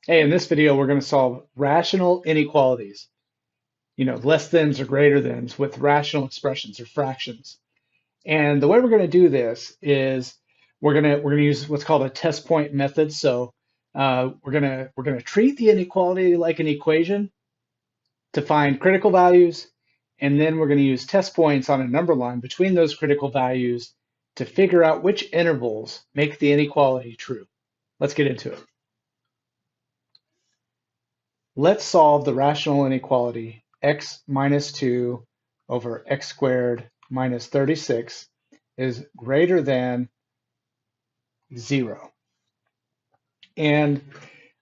Hey, in this video, we're going to solve rational inequalities, less thans or greater thans with rational expressions or fractions. And the way we're going to do this is we're going to use what's called a test point method. So we're going to treat the inequality like an equation to find critical values, and then we're going to use test points on a number line between those critical values to figure out which intervals make the inequality true. Let's get into it. Let's solve the rational inequality x minus 2 over x squared minus 36 is greater than 0. And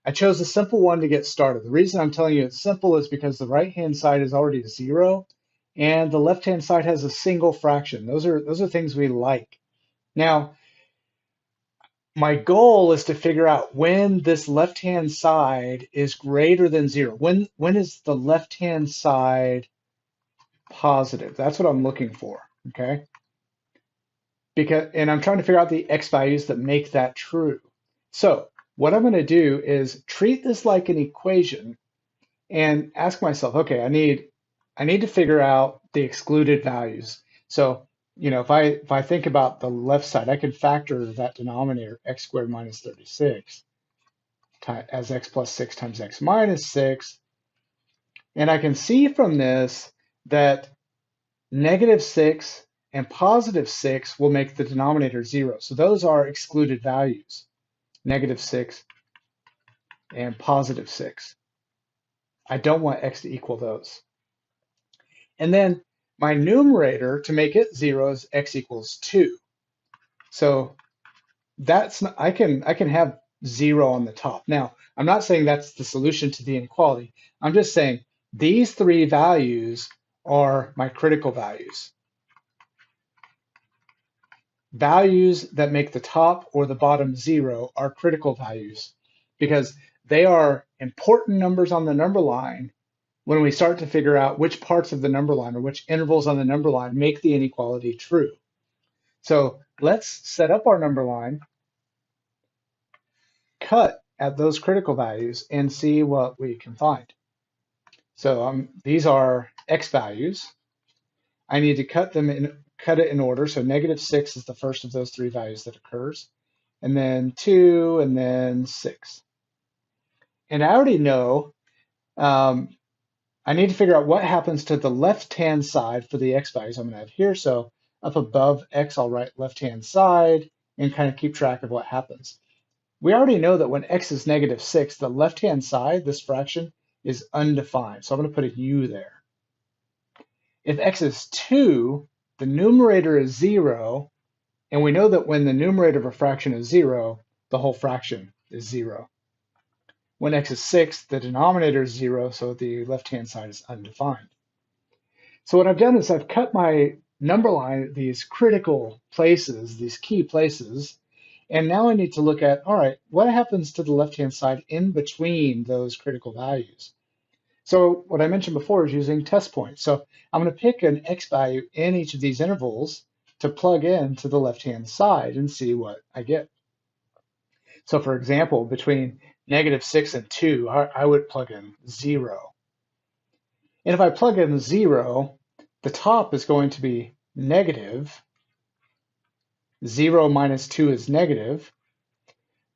I chose a simple one to get started. The reason I'm telling you it's simple is because the right-hand side is already 0, and the left-hand side has a single fraction. Those are things we like. Now, my goal is to figure out when this left-hand side is greater than 0. When is the left-hand side positive? That's what I'm looking for, okay? And I'm trying to figure out the x values that make that true. So what I'm going to do is treat this like an equation and ask myself, okay, I need to figure out the excluded values. So, if I think about the left side, I can factor that denominator x squared minus 36 as x plus 6 times x minus 6. And I can see from this that negative 6 and positive 6 will make the denominator 0. So those are excluded values, negative 6 and positive 6. I don't want x to equal those. And then my numerator, to make it 0, is x equals 2. So that's not, I can have 0 on the top. Now, I'm not saying that's the solution to the inequality. I'm just saying these three values are my critical values. Values that make the top or the bottom 0 are critical values because they are important numbers on the number line when we start to figure out which parts of the number line or which intervals on the number line make the inequality true. So let's set up our number line, cut at those critical values, and see what we can find. So these are x values. I need to cut it in order. So negative 6 is the first of those three values that occurs, and then 2, and then 6. And I already know I need to figure out what happens to the left-hand side for the x values I'm going to have here. So up above x, I'll write left-hand side and kind of keep track of what happens. We already know that when x is negative 6, the left-hand side, this fraction, is undefined. So I'm going to put a u there. If x is 2, the numerator is 0, and we know that when the numerator of a fraction is 0, the whole fraction is 0. When x is 6, the denominator is 0, so the left-hand side is undefined. So what I've done is I've cut my number line at these critical places, these key places, and now I need to look at, all right, what happens to the left-hand side in between those critical values? So what I mentioned before is using test points. So I'm going to pick an x value in each of these intervals to plug in to the left-hand side and see what I get. So for example, between negative 6 and 2, I would plug in 0. And if I plug in 0, the top is going to be negative. 0 minus 2 is negative.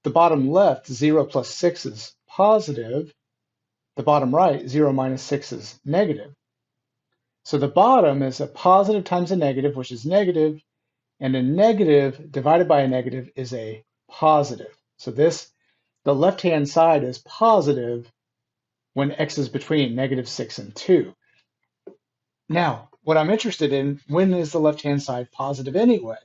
The bottom left, 0 plus 6 is positive. The bottom right, 0 minus 6 is negative. So the bottom is a positive times a negative, which is negative, and a negative divided by a negative is a positive. So the left-hand side is positive when x is between negative 6 and 2. Now, what I'm interested in, when is the left-hand side positive anyway?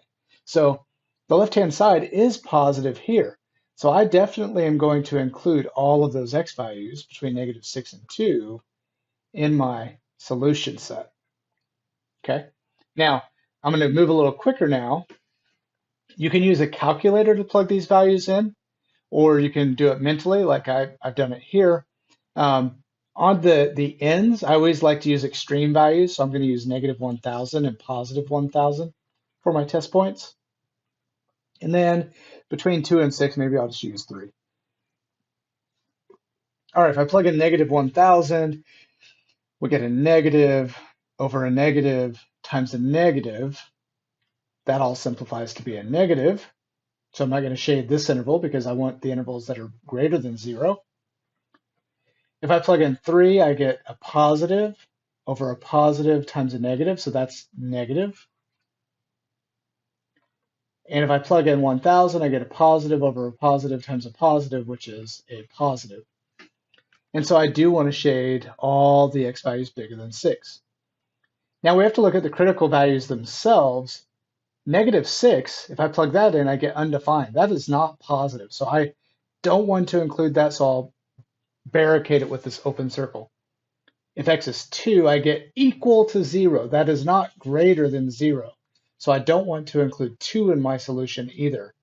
So the left-hand side is positive here. So I definitely am going to include all of those x values between negative 6 and 2 in my solution set. Okay. Now, I'm going to move a little quicker now. You can use a calculator to plug these values in, or you can do it mentally like I've done it here. On the ends, I always like to use extreme values, so I'm going to use negative 1,000 and positive 1,000 for my test points. And then between 2 and 6, maybe I'll just use 3. All right, if I plug in negative 1,000, we get a negative over a negative times a negative. That all simplifies to be a negative. So I'm not going to shade this interval because I want the intervals that are greater than 0. If I plug in 3, I get a positive over a positive times a negative, so that's negative. And if I plug in 1,000, I get a positive over a positive times a positive, which is a positive. And so I do want to shade all the x values bigger than 6. Now we have to look at the critical values themselves. Negative 6, if I plug that in, I get undefined. That is not positive. So I don't want to include that, so I'll barricade it with this open circle. If x is 2, I get equal to 0. That is not greater than 0. So I don't want to include 2 in my solution either.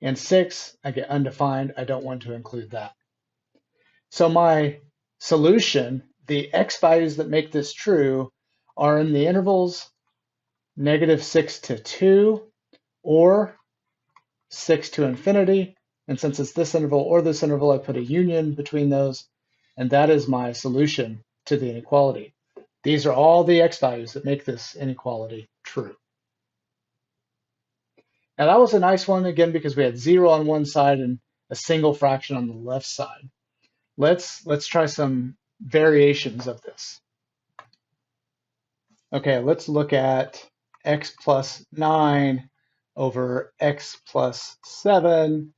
And 6, I get undefined. I don't want to include that. So my solution, the x values that make this true, are in the intervals negative 6 to 2 or 6 to infinity. And since it's this interval or this interval, I put a union between those. And that is my solution to the inequality. These are all the x values that make this inequality true. Now that was a nice one, again, because we had 0 on one side and a single fraction on the left side. Let's try some variations of this. Okay, let's look at x plus 9 over x plus 7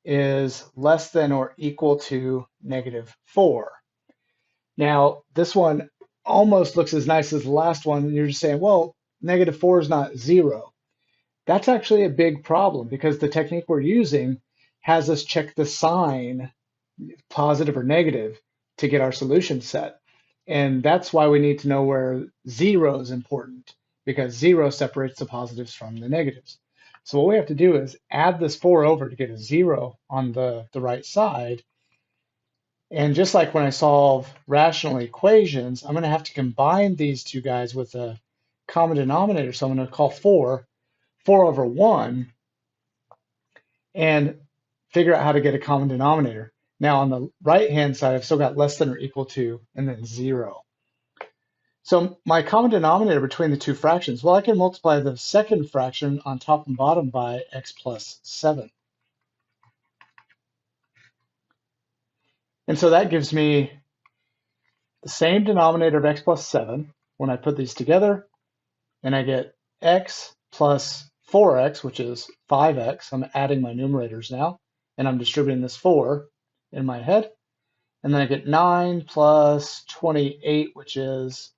is less than or equal to negative 4. Now, this one almost looks as nice as the last one, and you're just saying, well, negative 4 is not 0. That's actually a big problem because the technique we're using has us check the sign, positive or negative, to get our solution set. And that's why we need to know where 0 is important, because 0 separates the positives from the negatives. So what we have to do is add this 4 over to get a 0 on the right side. And just like when I solve rational equations, I'm going to have to combine these two guys with a common denominator. So I'm going to call 4 over 1 and figure out how to get a common denominator. Now on the right-hand side, I've still got less than or equal to and then 0. So my common denominator between the two fractions, well, I can multiply the second fraction on top and bottom by x plus 7. And so that gives me the same denominator of x plus 7 when I put these together, and I get x plus 4x, which is 5x. I'm adding my numerators now, and I'm distributing this 4 in my head. And then I get 9 plus 28, which is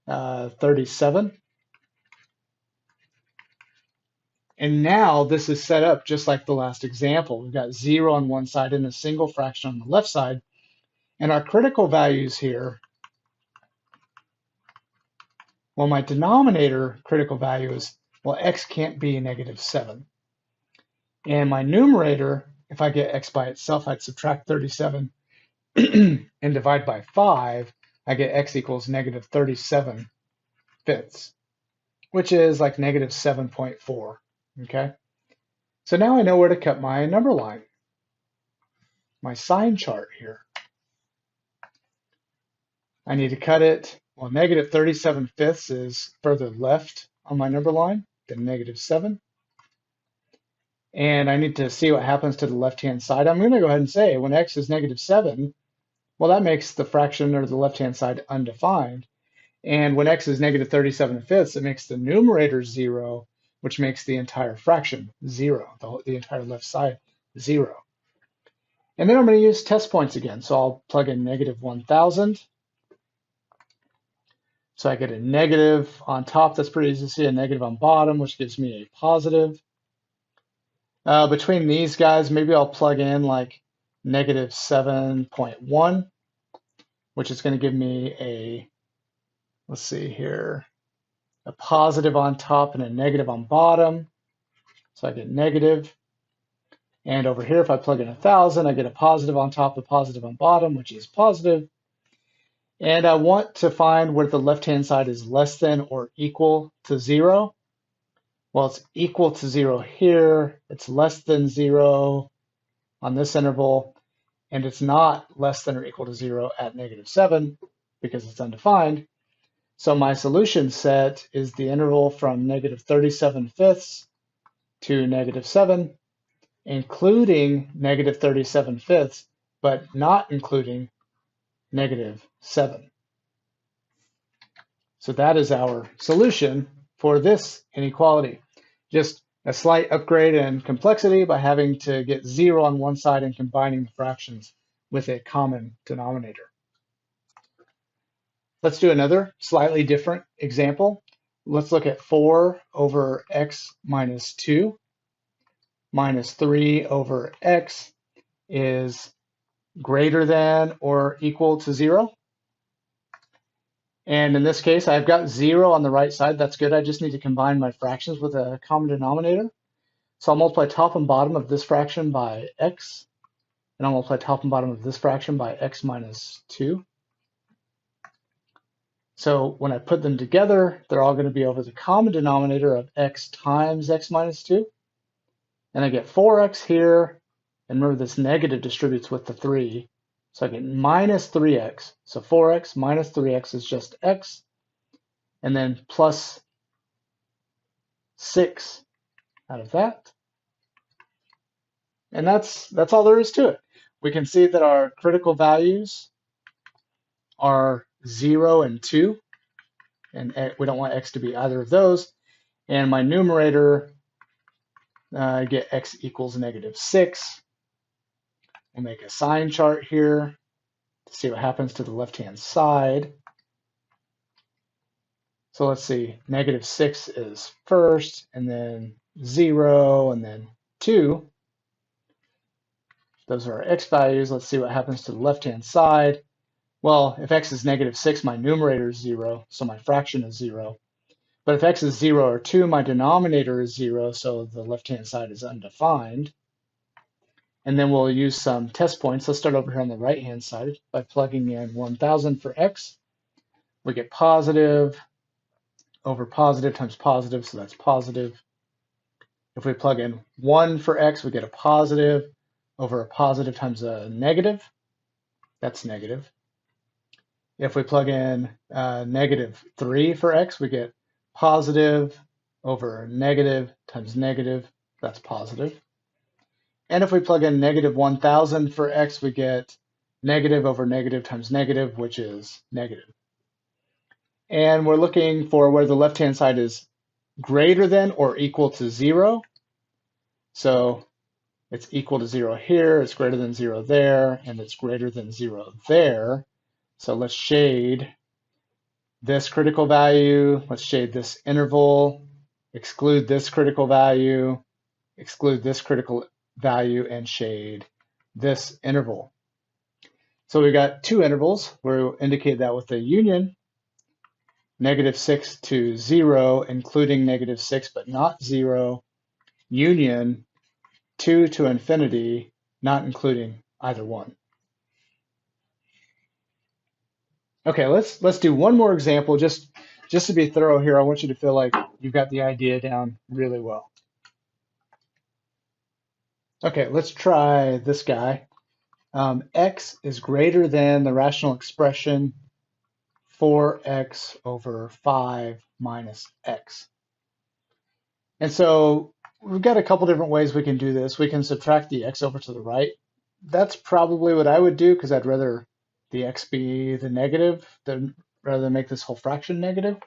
37. And now this is set up just like the last example. We've got 0 on one side and a single fraction on the left side. And our critical values here, well, my denominator critical value is, well, x can't be negative 7. And my numerator, if I get x by itself, I'd subtract 37 and divide by 5. I get x equals negative 37 fifths, which is like negative 7.4. Okay, so now I know where to cut my number line, my sign chart here. I need to cut it, well, negative 37 fifths is further left on my number line than negative 7. And I need to see what happens to the left-hand side. I'm going to go ahead and say when x is negative 7, well, that makes the fraction or the left-hand side undefined. And when x is negative 37 fifths, it makes the numerator 0, which makes the entire fraction 0, the entire left side 0. And then I'm going to use test points again. So I'll plug in negative 1,000. So I get a negative on top. That's pretty easy to see. A negative on bottom, which gives me a positive. Between these guys, maybe I'll plug in like negative 7.1, which is going to give me a, let's see here, a positive on top and a negative on bottom. So I get negative. And over here, if I plug in 1,000, I get a positive on top, a positive on bottom, which is positive. And I want to find where the left-hand side is less than or equal to 0. Well, it's equal to 0 here. It's less than 0 on this interval. and it's not less than or equal to 0 at -7 because it's undefined. So my solution set is the interval from -37/5 to -7, including -37/5, but not including -7. So that is our solution for this inequality. Just a slight upgrade in complexity by having to get 0 on one side and combining the fractions with a common denominator. Let's do another slightly different example. Let's look at 4 over x minus 2 minus 3 over x is greater than or equal to 0. And in this case, I've got 0 on the right side. That's good. I just need to combine my fractions with a common denominator. So I'll multiply top and bottom of this fraction by x, and I'll multiply top and bottom of this fraction by x minus 2. So when I put them together, they're all going to be over the common denominator of x times x minus 2. And I get 4x here. And remember, this negative distributes with the 3. So I get minus 3x. So 4x minus 3x is just x. And then plus 6 out of that. And that's all there is to it. We can see that our critical values are 0 and 2. And we don't want x to be either of those. And my numerator, I get x equals -6. We'll make a sign chart here to see what happens to the left-hand side. So let's see, -6 is first, and then 0, and then 2. Those are our x values. Let's see what happens to the left-hand side. Well, if x is -6, my numerator is 0, so my fraction is 0. But if x is 0 or 2, my denominator is 0, so the left-hand side is undefined. And then we'll use some test points. Let's start over here on the right-hand side by plugging in 1,000 for x. We get positive over positive times positive, so that's positive. If we plug in 1 for x, we get a positive over a positive times a negative. That's negative. If we plug in -3 for x, we get positive over negative times negative. That's positive. And if we plug in -1,000 for x, we get negative over negative times negative, which is negative. And we're looking for where the left-hand side is greater than or equal to 0. So it's equal to 0 here, it's greater than 0 there, and it's greater than 0 there. So let's shade this critical value, let's shade this interval, exclude this critical value, exclude this critical value, and shade this interval. So we got two intervals. We'll indicate that with the union, -6 to 0, including -6, but not 0, union 2 to infinity, not including either one. Okay, let's do one more example just to be thorough here. I want you to feel like you've got the idea down really well. Okay, let's try this guy. X is greater than the rational expression 4x over 5 minus x. And so we've got a couple different ways we can do this. We can subtract the x over to the right. That's probably what I would do because I'd rather the x be the negative rather than make this whole fraction negative.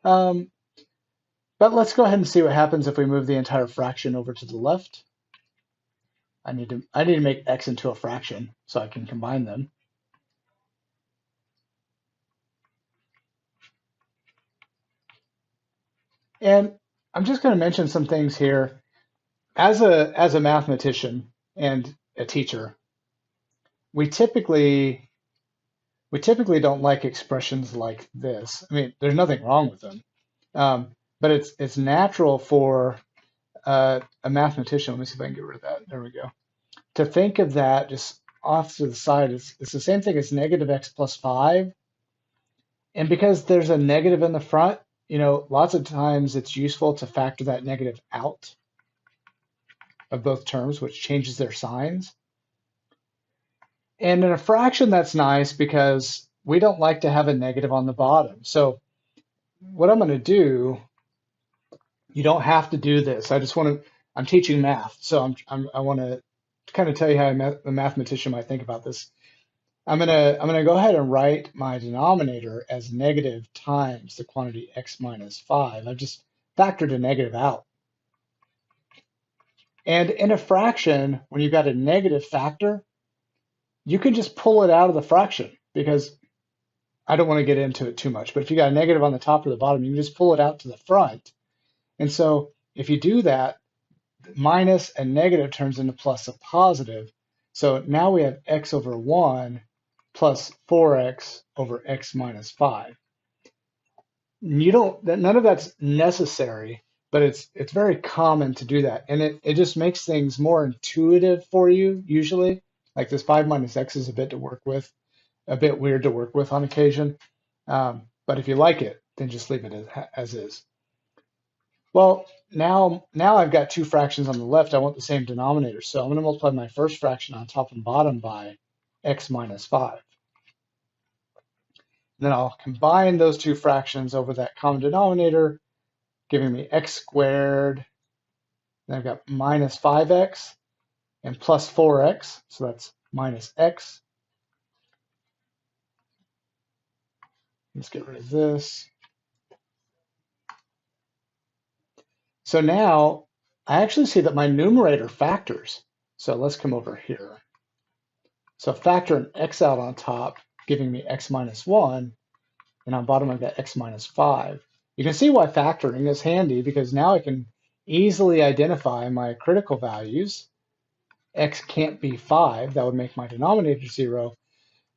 But let's go ahead and see what happens if we move the entire fraction over to the left. I need to make x into a fraction so I can combine them. And I'm just going to mention some things here. As a mathematician and a teacher, we typically don't like expressions like this. I mean, there's nothing wrong with them, but it's natural for a mathematician. Let me see if I can get rid of that. There we go. To think of that just off to the side, it's the same thing as -x plus 5. And because there's a negative in the front, lots of times it's useful to factor that negative out of both terms, which changes their signs. And in a fraction, that's nice because we don't like to have a negative on the bottom. So what I'm going to do, you don't have to do this. I just want to, I'm teaching math. So I want to kind of tell you how a mathematician might think about this. I'm gonna go ahead and write my denominator as negative times the quantity x minus 5. I've just factored a negative out. And in a fraction, when you've got a negative factor, you can just pull it out of the fraction because I don't want to get into it too much. But if you got a negative on the top or the bottom, you can just pull it out to the front. And so if you do that, minus and negative turns into plus a positive. So now we have x over 1 plus 4x over x minus 5. None of that's necessary, but it's very common to do that. And it just makes things more intuitive for you usually. Like this 5 minus x is a bit weird to work with on occasion. But if you like it, then just leave it as is. Well, now I've got two fractions on the left. I want the same denominator. So I'm going to multiply my first fraction on top and bottom by x minus 5. And then I'll combine those two fractions over that common denominator, giving me x squared. Then I've got minus 5x and plus 4x. So that's minus x. Let's get rid of this. So now I actually see that my numerator factors. So let's come over here. So factor an x out on top, giving me x minus 1. And on bottom, I've got x minus 5. You can see why factoring is handy because now I can easily identify my critical values. X can't be 5. That would make my denominator 0.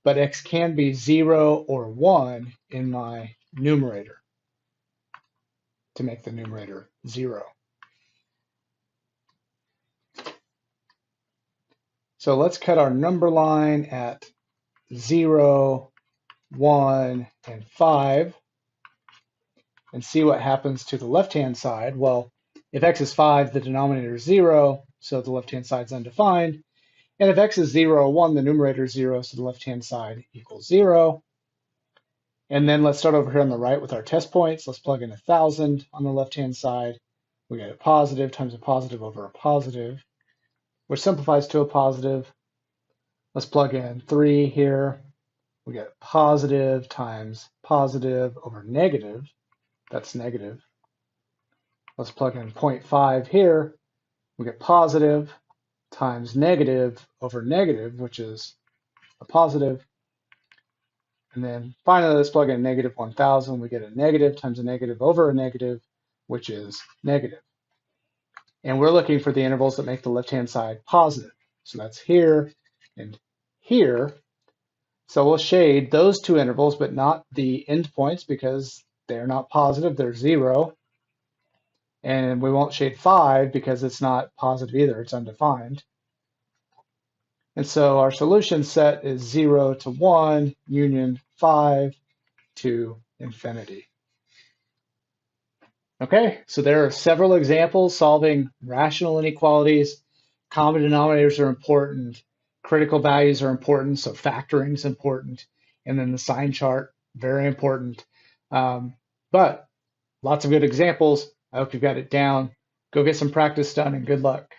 But x can be 0 or 1 in my numerator to make the numerator 0. So let's cut our number line at 0, 1, and 5 and see what happens to the left-hand side. Well, if x is 5, the denominator is 0, so the left-hand side is undefined. And if x is 0 or 1, the numerator is 0, so the left-hand side equals 0. And then let's start over here on the right with our test points. Let's plug in 1,000 on the left-hand side. We get a positive times a positive over a positive, which simplifies to a positive. Let's plug in 3 here. We get positive times positive over negative. That's negative. Let's plug in 0.5 here. We get positive times negative over negative, which is a positive. And then finally, let's plug in negative 1,000. We get a negative times a negative over a negative, which is negative. And we're looking for the intervals that make the left-hand side positive. So that's here and here. So we'll shade those two intervals, but not the endpoints because they're not positive, they're 0. And we won't shade 5 because it's not positive either, it's undefined. And so our solution set is 0 to 1, union 5 to infinity. Okay, so there are several examples solving rational inequalities. Common denominators are important. Critical values are important, so factoring is important. And then the sign chart, very important. But lots of good examples. I hope you've got it down. Go get some practice done and good luck.